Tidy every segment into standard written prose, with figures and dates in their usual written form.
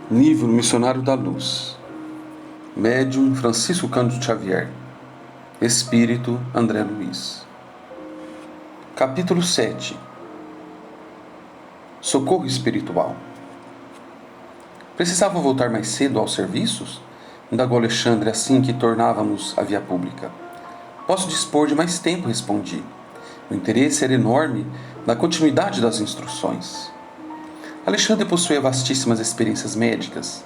Livro Missionário da Luz. Médium Francisco Cândido Xavier. Espírito André Luiz. Capítulo 7. Socorro espiritual. Precisava voltar mais cedo aos serviços? Indagou Alexandre assim que tornávamos à via pública. Posso dispor de mais tempo, respondi. O interesse era enorme na continuidade das instruções. Alexandre possuía vastíssimas experiências médicas.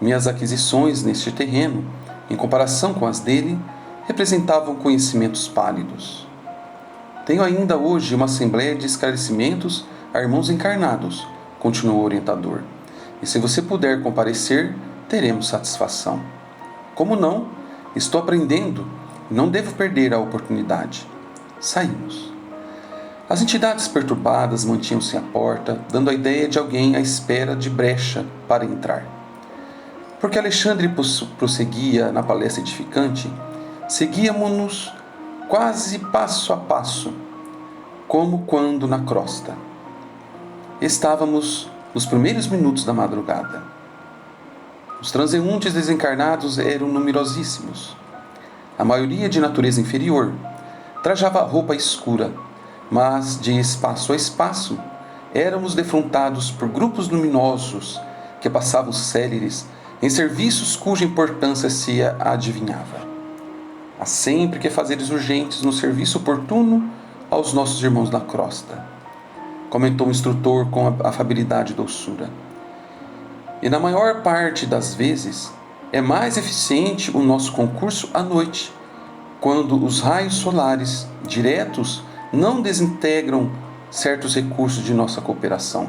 Minhas aquisições neste terreno, em comparação com as dele, representavam conhecimentos pálidos. Tenho ainda hoje uma assembleia de esclarecimentos a irmãos encarnados, continuou o orientador. E se você puder comparecer, teremos satisfação. Como não? Estou aprendendo e não devo perder a oportunidade. Saímos. As entidades perturbadas mantinham-se à porta, dando a ideia de alguém à espera de brecha para entrar. Porque Alexandre prosseguia na palestra edificante, seguíamos-nos quase passo a passo, como quando na crosta. Estávamos nos primeiros minutos da madrugada. Os transeuntes desencarnados eram numerosíssimos. A maioria de natureza inferior, trajava roupa escura, mas, de espaço a espaço, éramos defrontados por grupos luminosos que passavam céleres em serviços cuja importância se adivinhava. Há sempre que fazeres urgentes no serviço oportuno aos nossos irmãos da crosta, comentou o instrutor com afabilidade e doçura. E na maior parte das vezes, é mais eficiente o nosso concurso à noite, quando os raios solares diretos não desintegram certos recursos de nossa cooperação.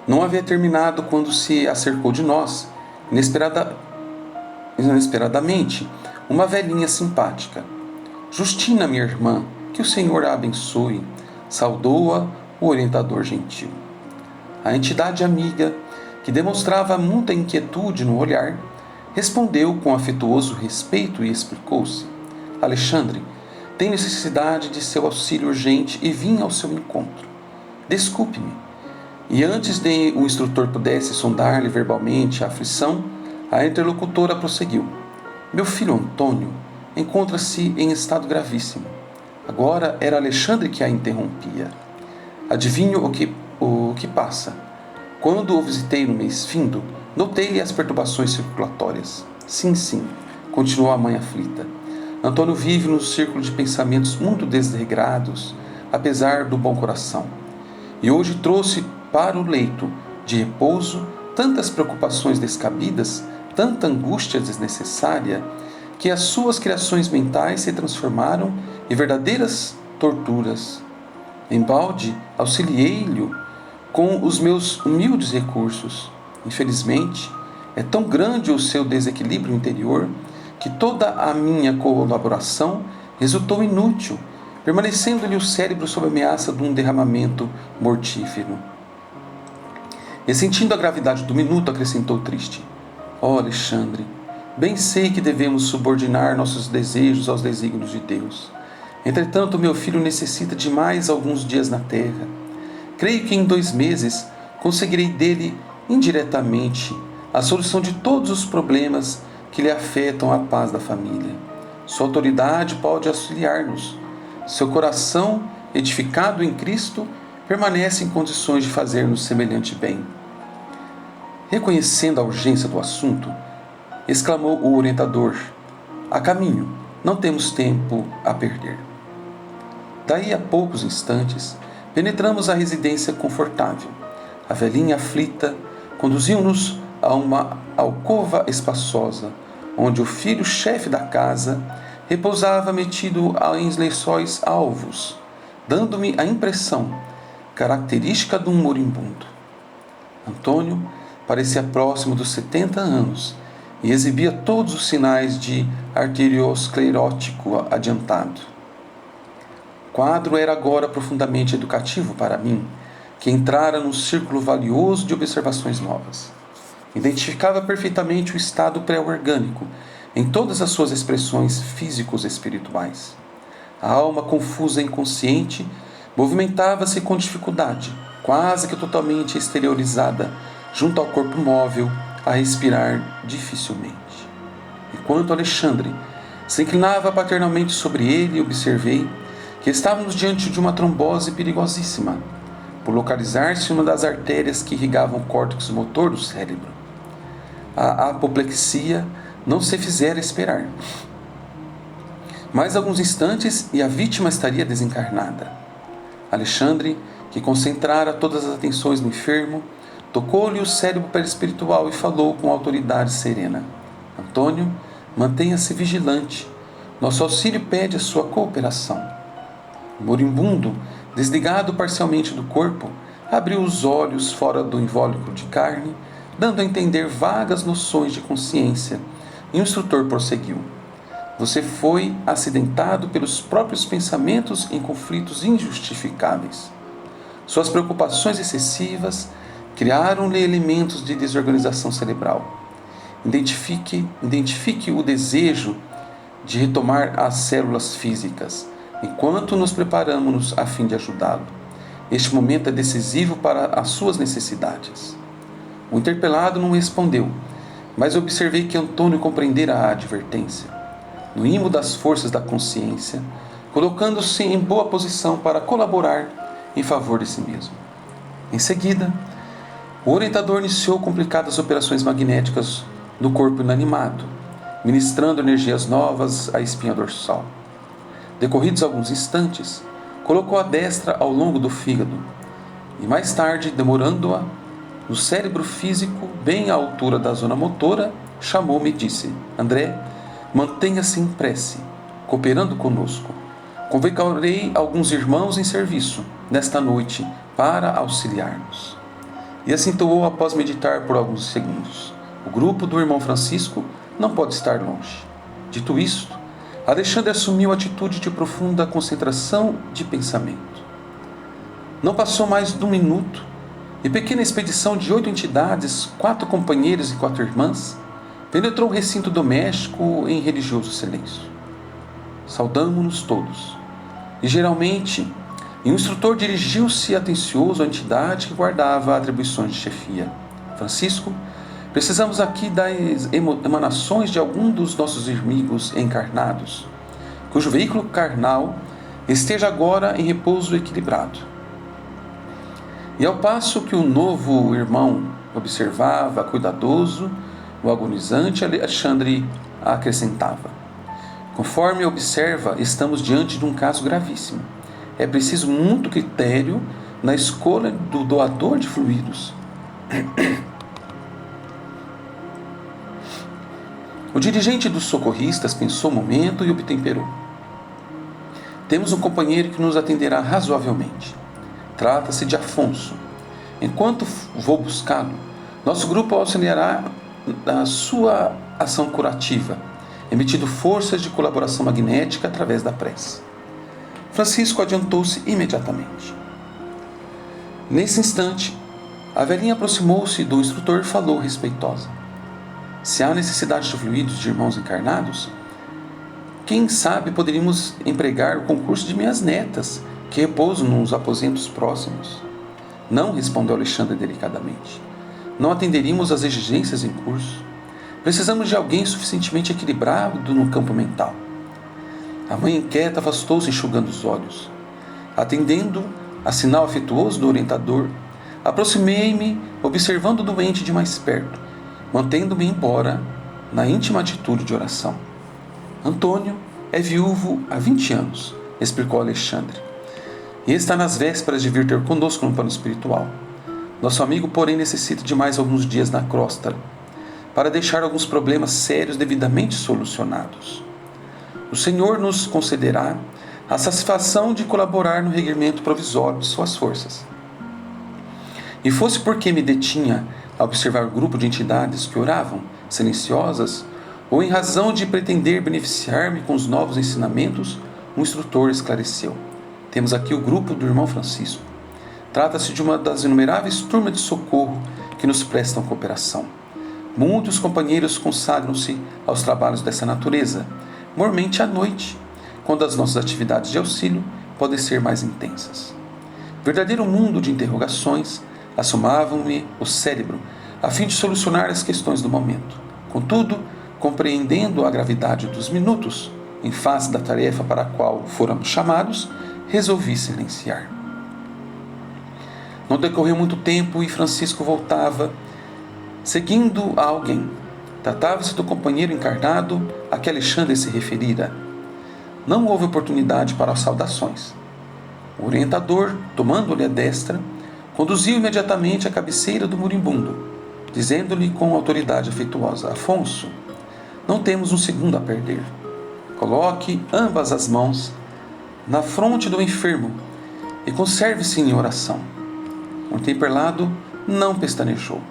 Não havia terminado quando se acercou de nós, inesperadamente, uma velhinha simpática. Justina, minha irmã, que o Senhor a abençoe, saudou-a o orientador gentil. A entidade amiga, que demonstrava muita inquietude no olhar, respondeu com afetuoso respeito e explicou-se. Alexandre, tenho necessidade de seu auxílio urgente e vim ao seu encontro. Desculpe-me. E antes de o instrutor pudesse sondar-lhe verbalmente a aflição, a interlocutora prosseguiu. Meu filho Antônio encontra-se em estado gravíssimo. Agora era Alexandre que a interrompia. Adivinho o que passa. Quando o visitei no mês findo, notei-lhe as perturbações circulatórias. Sim, continuou a mãe aflita. Antônio vive num círculo de pensamentos muito desregrados, apesar do bom coração. E hoje trouxe para o leito de repouso tantas preocupações descabidas, tanta angústia desnecessária, que as suas criações mentais se transformaram em verdadeiras torturas. Embalde, auxiliei-lhe com os meus humildes recursos. Infelizmente, é tão grande o seu desequilíbrio interior que toda a minha colaboração resultou inútil, permanecendo-lhe o cérebro sob ameaça de um derramamento mortífero. E sentindo a gravidade do minuto, acrescentou triste. Alexandre, bem sei que devemos subordinar nossos desejos aos desígnios de Deus. Entretanto, meu filho necessita de mais alguns dias na terra. Creio que em 2 meses conseguirei dele, indiretamente, a solução de todos os problemas que lhe afetam a paz da família. Sua autoridade pode auxiliar-nos. Seu coração, edificado em Cristo, permanece em condições de fazer-nos semelhante bem. Reconhecendo a urgência do assunto, exclamou o orientador, a caminho, não temos tempo a perder. Daí a poucos instantes, penetramos a residência confortável. A velhinha aflita conduziu-nos a uma alcova espaçosa, onde o filho-chefe da casa repousava metido em lençóis alvos, dando-me a impressão característica de um moribundo. Antônio parecia próximo dos 70 anos e exibia todos os sinais de arteriosclerótico adiantado. O quadro era agora profundamente educativo para mim, que entrara num círculo valioso de observações novas. Identificava perfeitamente o estado pré-orgânico em todas as suas expressões físicos espirituais. A alma confusa e inconsciente movimentava-se com dificuldade, quase que totalmente exteriorizada, junto ao corpo móvel, a respirar dificilmente. Enquanto Alexandre se inclinava paternalmente sobre ele, observei que estávamos diante de uma trombose perigosíssima, por localizar-se uma das artérias que irrigavam o córtex motor do cérebro. A apoplexia não se fizera esperar. Mais alguns instantes e a vítima estaria desencarnada. Alexandre, que concentrara todas as atenções no enfermo, tocou-lhe o cérebro perispiritual e falou com autoridade serena: Antônio, mantenha-se vigilante. Nosso auxílio pede a sua cooperação. O moribundo, desligado parcialmente do corpo, abriu os olhos fora do invólucro de carne, dando a entender vagas noções de consciência, e o instrutor prosseguiu: Você foi acidentado pelos próprios pensamentos em conflitos injustificáveis. Suas preocupações excessivas criaram-lhe elementos de desorganização cerebral. Identifique o desejo de retomar as células físicas, enquanto nos preparamos a fim de ajudá-lo. Este momento é decisivo para as suas necessidades. O interpelado não respondeu, mas observei que Antônio compreendera a advertência. No imo das forças da consciência, colocando-se em boa posição para colaborar em favor de si mesmo. Em seguida, o orientador iniciou complicadas operações magnéticas no corpo inanimado, ministrando energias novas à espinha dorsal. Decorridos alguns instantes, colocou a destra ao longo do fígado e mais tarde, demorando-a no cérebro físico, bem à altura da zona motora, chamou-me e disse: André, mantenha-se em prece, cooperando conosco. Convocarei alguns irmãos em serviço nesta noite para auxiliar-nos. E acentuou após meditar por alguns segundos: O grupo do irmão Francisco não pode estar longe. Dito isto, Alexandre assumiu atitude de profunda concentração de pensamento. Não passou mais de um minuto e pequena expedição de 8 entidades, 4 companheiros e 4 irmãs, penetrou o recinto doméstico em religioso silêncio. Saudamo-nos todos. Ligeiramente, e o instrutor dirigiu-se atencioso à entidade que guardava atribuições de chefia. Francisco, precisamos aqui das emanações de algum dos nossos amigos encarnados, cujo veículo carnal esteja agora em repouso equilibrado. E ao passo que o novo irmão observava, cuidadoso, o agonizante, Alexandre acrescentava: Conforme observa, estamos diante de um caso gravíssimo. É preciso muito critério na escolha do doador de fluidos. O dirigente dos socorristas pensou um momento e obtemperou: Temos um companheiro que nos atenderá razoavelmente. Trata-se de Afonso. Enquanto vou buscá-lo, nosso grupo auxiliará da sua ação curativa, emitindo forças de colaboração magnética através da prece. Francisco adiantou-se imediatamente. Nesse instante, a velhinha aproximou-se do instrutor e falou respeitosa: Se há necessidade de fluidos de irmãos encarnados, quem sabe poderíamos empregar o concurso de minhas netas, que repousam nos aposentos próximos. Não, respondeu Alexandre delicadamente. Não atenderíamos às exigências em curso. Precisamos de alguém suficientemente equilibrado no campo mental. A mãe inquieta afastou-se enxugando os olhos. Atendendo a sinal afetuoso do orientador, aproximei-me, observando o doente de mais perto, mantendo-me embora na íntima atitude de oração. Antônio é viúvo há 20 anos, explicou Alexandre, e está nas vésperas de vir ter conosco no plano espiritual. Nosso amigo, porém, necessita de mais alguns dias na crosta para deixar alguns problemas sérios devidamente solucionados. O Senhor nos concederá a satisfação de colaborar no reerguimento provisório de suas forças. E fosse porque me detinha a observar o grupo de entidades que oravam, silenciosas, ou em razão de pretender beneficiar-me com os novos ensinamentos, o instrutor esclareceu: Temos aqui o grupo do irmão Francisco. Trata-se de uma das inumeráveis turmas de socorro que nos prestam cooperação. Muitos companheiros consagram-se aos trabalhos dessa natureza, mormente à noite, quando as nossas atividades de auxílio podem ser mais intensas. Verdadeiro mundo de interrogações assomavam-me o cérebro a fim de solucionar as questões do momento. Contudo, compreendendo a gravidade dos minutos, em face da tarefa para a qual fôramos chamados, resolvi silenciar. Não decorreu muito tempo e Francisco voltava, seguindo a alguém. Tratava-se do companheiro encarnado a que Alexandre se referira. Não houve oportunidade para as saudações. O orientador, tomando-lhe a destra, conduziu imediatamente à cabeceira do moribundo, dizendo-lhe com autoridade afetuosa: Afonso, não temos um segundo a perder. Coloque ambas as mãos na fronte do enfermo e conserve-se em oração. O temperlado não pestanejou,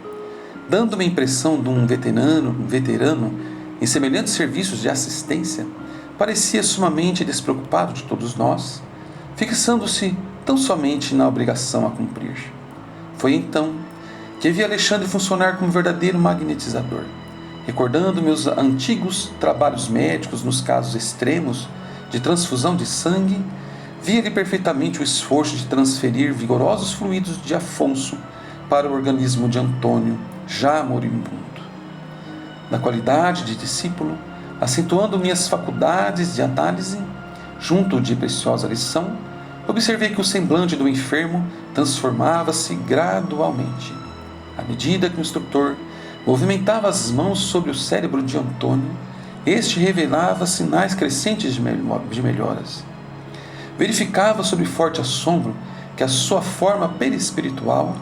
dando-me a impressão de um veterano em semelhantes serviços de assistência. Parecia sumamente despreocupado de todos nós, fixando-se tão somente na obrigação a cumprir. Foi então que vi Alexandre funcionar como verdadeiro magnetizador. Recordando meus antigos trabalhos médicos nos casos extremos de transfusão de sangue, via-lhe perfeitamente o esforço de transferir vigorosos fluidos de Afonso para o organismo de Antônio, já moribundo. Na qualidade de discípulo, acentuando minhas faculdades de análise, junto de preciosa lição, observei que o semblante do enfermo transformava-se gradualmente. À medida que o instrutor movimentava as mãos sobre o cérebro de Antônio, este revelava sinais crescentes de melhoras. Verificava sob forte assombro que a sua forma perispiritual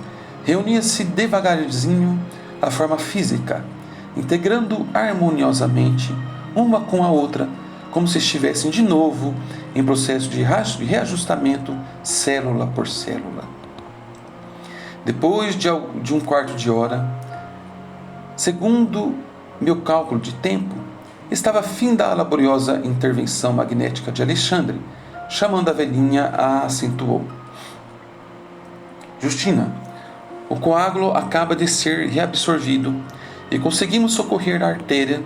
reunia-se devagarzinho à forma física, integrando harmoniosamente uma com a outra, como se estivessem de novo em processo de reajustamento célula por célula. Depois de um quarto de hora, segundo meu cálculo de tempo, estava fim da laboriosa intervenção magnética de Alexandre. Chamando a velhinha, a acentuou: Justina, o coágulo acaba de ser reabsorvido e conseguimos socorrer a artéria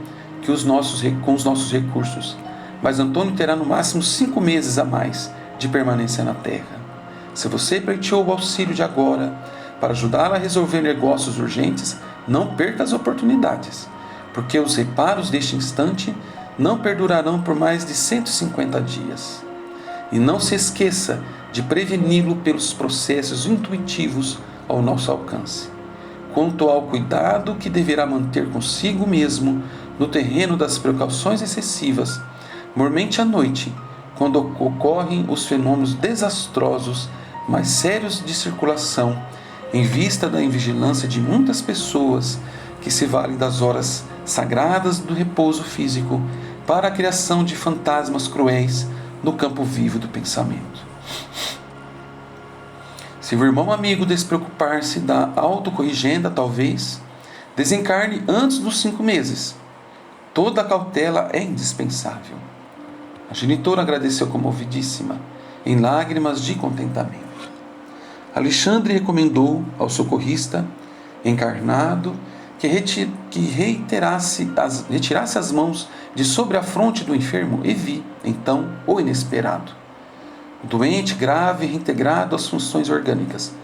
com os nossos recursos, mas Antônio terá no máximo 5 meses a mais de permanência na terra. Se você pleiteou o auxílio de agora para ajudá-la a resolver negócios urgentes, não perca as oportunidades, porque os reparos deste instante não perdurarão por mais de 150 dias. E não se esqueça de preveni-lo pelos processos intuitivos ao nosso alcance. Quanto ao cuidado que deverá manter consigo mesmo no terreno das precauções excessivas, mormente à noite, quando ocorrem os fenômenos desastrosos mais sérios de circulação, em vista da invigilância de muitas pessoas que se valem das horas sagradas do repouso físico para a criação de fantasmas cruéis no campo vivo do pensamento. Se o irmão amigo despreocupar-se da autocorrigenda, talvez desencarne antes dos 5 meses. Toda a cautela é indispensável. A genitora agradeceu comovidíssima, em lágrimas de contentamento. Alexandre recomendou ao socorrista encarnado que retirasse as mãos de sobre a fronte do enfermo e vi, então, o inesperado. O doente, grave e reintegrado às funções orgânicas,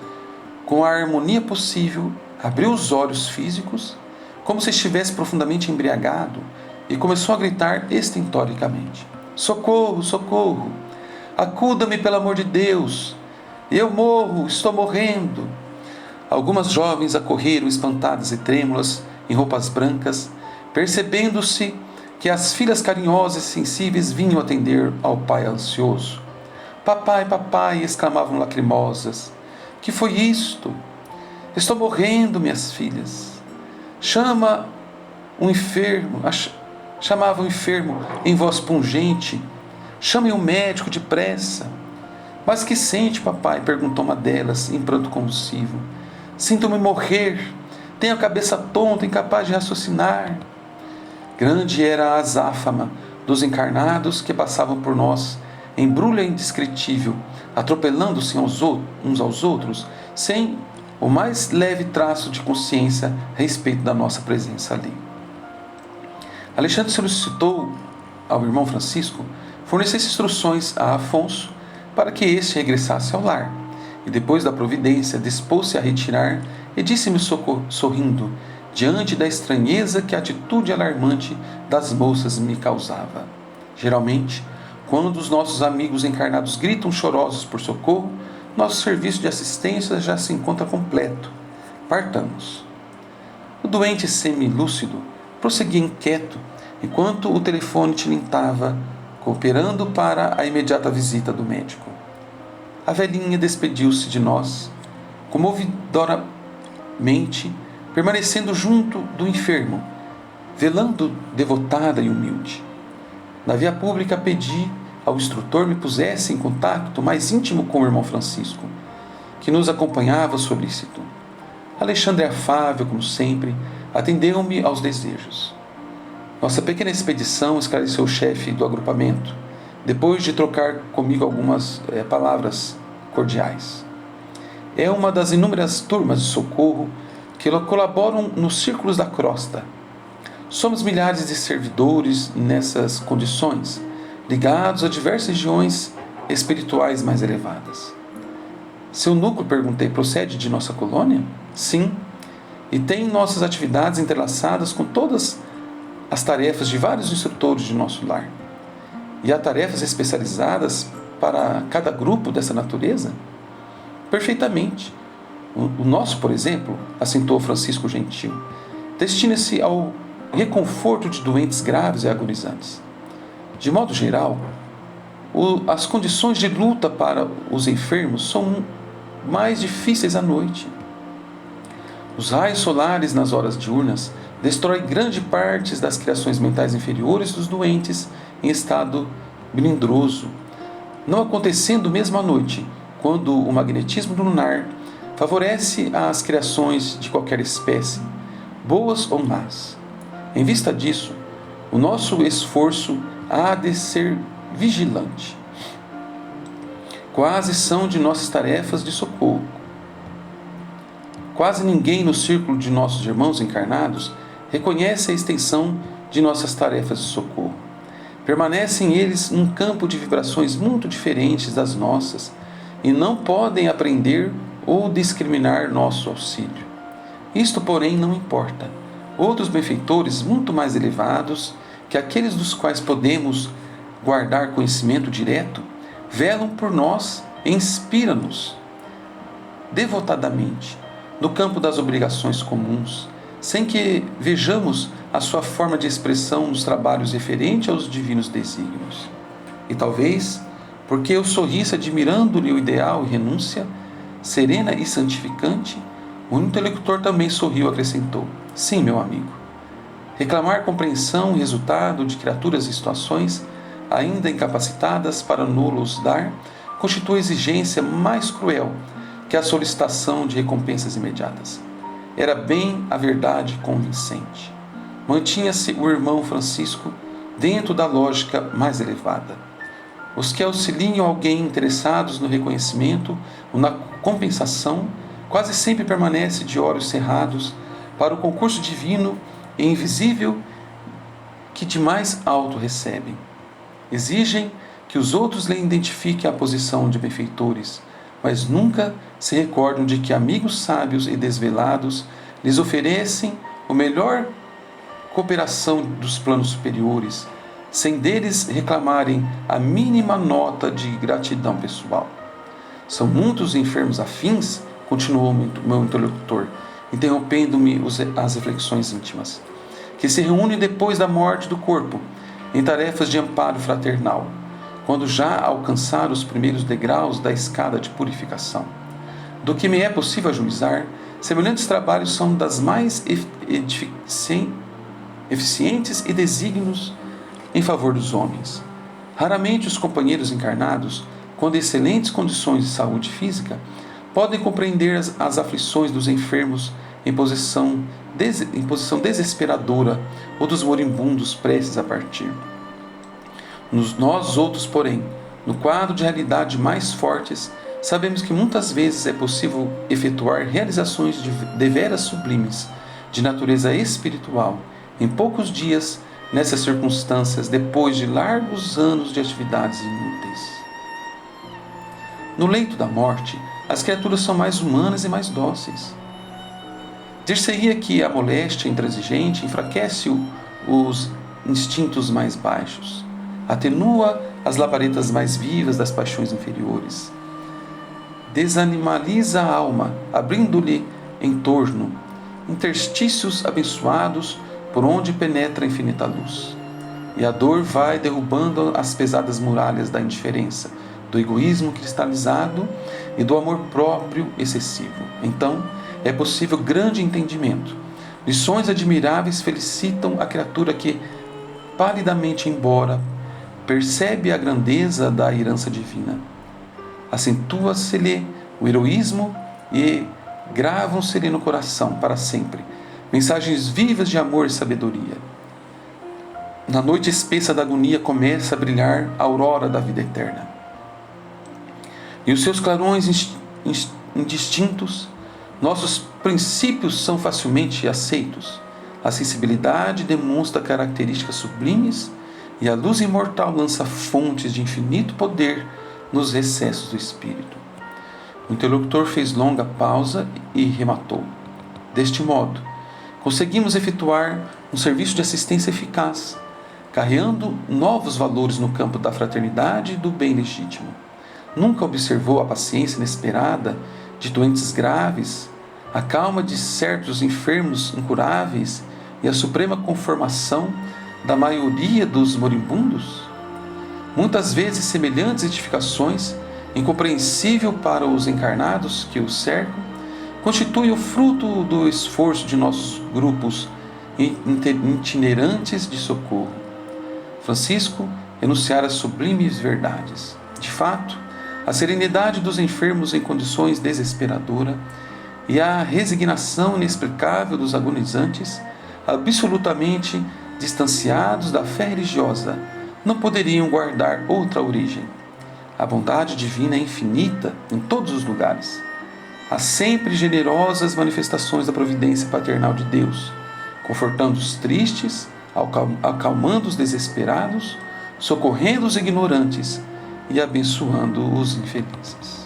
com a harmonia possível, abriu os olhos físicos, como se estivesse profundamente embriagado, e começou a gritar estentoricamente: Socorro, socorro! Acuda-me, pelo amor de Deus! Eu morro, estou morrendo! Algumas jovens acorreram espantadas e trêmulas, em roupas brancas, percebendo-se que as filhas carinhosas e sensíveis vinham atender ao pai ansioso. Papai, papai, exclamavam lacrimosas. Que foi isto? Estou morrendo, minhas filhas. Chamava o enfermo em voz pungente. Chamem o médico depressa. Mas que sente, papai? Perguntou uma delas, em pranto convulsivo. Sinto-me morrer. Tenho a cabeça tonta, incapaz de raciocinar. Grande era a azáfama dos encarnados que passavam por nós, embrulha indescritível, atropelando-se uns aos outros, sem o mais leve traço de consciência a respeito da nossa presença ali. Alexandre solicitou ao irmão Francisco fornecesse instruções a Afonso para que este regressasse ao lar, e depois da providência dispôs-se a retirar e disse-me sorrindo diante da estranheza que a atitude alarmante das moças me causava. Geralmente, quando os nossos amigos encarnados gritam chorosos por socorro, nosso serviço de assistência já se encontra completo. Partamos. O doente semilúcido prosseguia inquieto, enquanto o telefone tilintava, cooperando para a imediata visita do médico. A velhinha despediu-se de nós, comovidoramente, permanecendo junto do enfermo, velando devotada e humilde. Na via pública pedi ao instrutor me pusesse em contato mais íntimo com o irmão Francisco, que nos acompanhava solícito. Alexandre, afável como sempre, atendeu-me aos desejos. Nossa pequena expedição esclareceu o chefe do agrupamento, depois de trocar comigo algumas palavras cordiais. É uma das inúmeras turmas de socorro que colaboram nos círculos da crosta. Somos milhares de servidores nessas condições, ligados a diversas regiões espirituais mais elevadas. Seu núcleo, perguntei, procede de nossa colônia? Sim, e tem nossas atividades entrelaçadas com todas as tarefas de vários instrutores de nosso lar. E há tarefas especializadas para cada grupo dessa natureza? Perfeitamente. O nosso, por exemplo, assentou Francisco Gentil, destina-se ao reconforto de doentes graves e agonizantes. De modo geral, as condições de luta para os enfermos são mais difíceis à noite. Os raios solares nas horas diurnas destroem grande parte das criações mentais inferiores dos doentes em estado melindroso, não acontecendo mesmo à noite, quando o magnetismo lunar favorece as criações de qualquer espécie, boas ou más. Em vista disso, o nosso esforço há de ser vigilante. Quase são de nossas tarefas de socorro. Quase ninguém no círculo de nossos irmãos encarnados reconhece a extensão de nossas tarefas de socorro. Permanecem eles num campo de vibrações muito diferentes das nossas e não podem aprender ou discriminar nosso auxílio. Isto, porém, não importa. Outros benfeitores muito mais elevados que aqueles dos quais podemos guardar conhecimento direto, velam por nós e inspiram-nos devotadamente no campo das obrigações comuns, sem que vejamos a sua forma de expressão nos trabalhos referentes aos divinos desígnios. E talvez, porque eu sorrisse admirando-lhe o ideal e renúncia, serena e santificante, o interlocutor também sorriu e acrescentou: sim, meu amigo. Reclamar compreensão, resultado de criaturas e situações ainda incapacitadas para nos dar, constitui exigência mais cruel que a solicitação de recompensas imediatas. Era bem a verdade convincente. Mantinha-se o irmão Francisco dentro da lógica mais elevada. Os que auxiliam alguém interessados no reconhecimento ou na compensação quase sempre permanecem de olhos cerrados para o concurso divino e invisível que de mais alto recebem. Exigem que os outros lhe identifiquem a posição de benfeitores, mas nunca se recordam de que amigos sábios e desvelados lhes oferecem a melhor cooperação dos planos superiores, sem deles reclamarem a mínima nota de gratidão pessoal. São muitos enfermos afins, continuou meu interlocutor, interrompendo-me as reflexões íntimas, que se reúnem depois da morte do corpo, em tarefas de amparo fraternal, quando já alcançaram os primeiros degraus da escada de purificação. Do que me é possível ajuizar, semelhantes trabalhos são das mais eficientes e desígnios em favor dos homens. Raramente os companheiros encarnados, com excelentes condições de saúde física, podem compreender as aflições dos enfermos em posição desesperadora ou dos moribundos prestes a partir. Nós outros, porém, no quadro de realidade mais fortes, sabemos que muitas vezes é possível efetuar realizações deveras sublimes, de natureza espiritual, em poucos dias, nessas circunstâncias, depois de largos anos de atividades inúteis. No leito da morte, as criaturas são mais humanas e mais dóceis. Dir-se-ia que a moléstia intransigente enfraquece os instintos mais baixos, atenua as labaredas mais vivas das paixões inferiores, desanimaliza a alma, abrindo-lhe em torno interstícios abençoados por onde penetra a infinita luz. E a dor vai derrubando as pesadas muralhas da indiferença, do egoísmo cristalizado e do amor próprio excessivo. Então, é possível grande entendimento. Lições admiráveis felicitam a criatura que, palidamente embora, percebe a grandeza da herança divina. Acentua-se-lhe o heroísmo e gravam-se-lhe no coração para sempre mensagens vivas de amor e sabedoria. Na noite espessa da agonia começa a brilhar a aurora da vida eterna. E os seus clarões indistintos, nossos princípios são facilmente aceitos. A sensibilidade demonstra características sublimes e a luz imortal lança fontes de infinito poder nos recessos do espírito. O interlocutor fez longa pausa e rematou. Deste modo, conseguimos efetuar um serviço de assistência eficaz, carreando novos valores no campo da fraternidade e do bem legítimo. Nunca observou a paciência inesperada de doentes graves, a calma de certos enfermos incuráveis e a suprema conformação da maioria dos moribundos? Muitas vezes semelhantes edificações, incompreensível para os encarnados que os cercam, constitui o fruto do esforço de nossos grupos itinerantes de socorro. Francisco enunciara sublimes verdades. De fato, a serenidade dos enfermos em condições desesperadoras e a resignação inexplicável dos agonizantes, absolutamente distanciados da fé religiosa, não poderiam guardar outra origem. A bondade divina é infinita em todos os lugares. Há sempre generosas manifestações da providência paternal de Deus, confortando os tristes, acalmando os desesperados, socorrendo os ignorantes e abençoando os infelizes.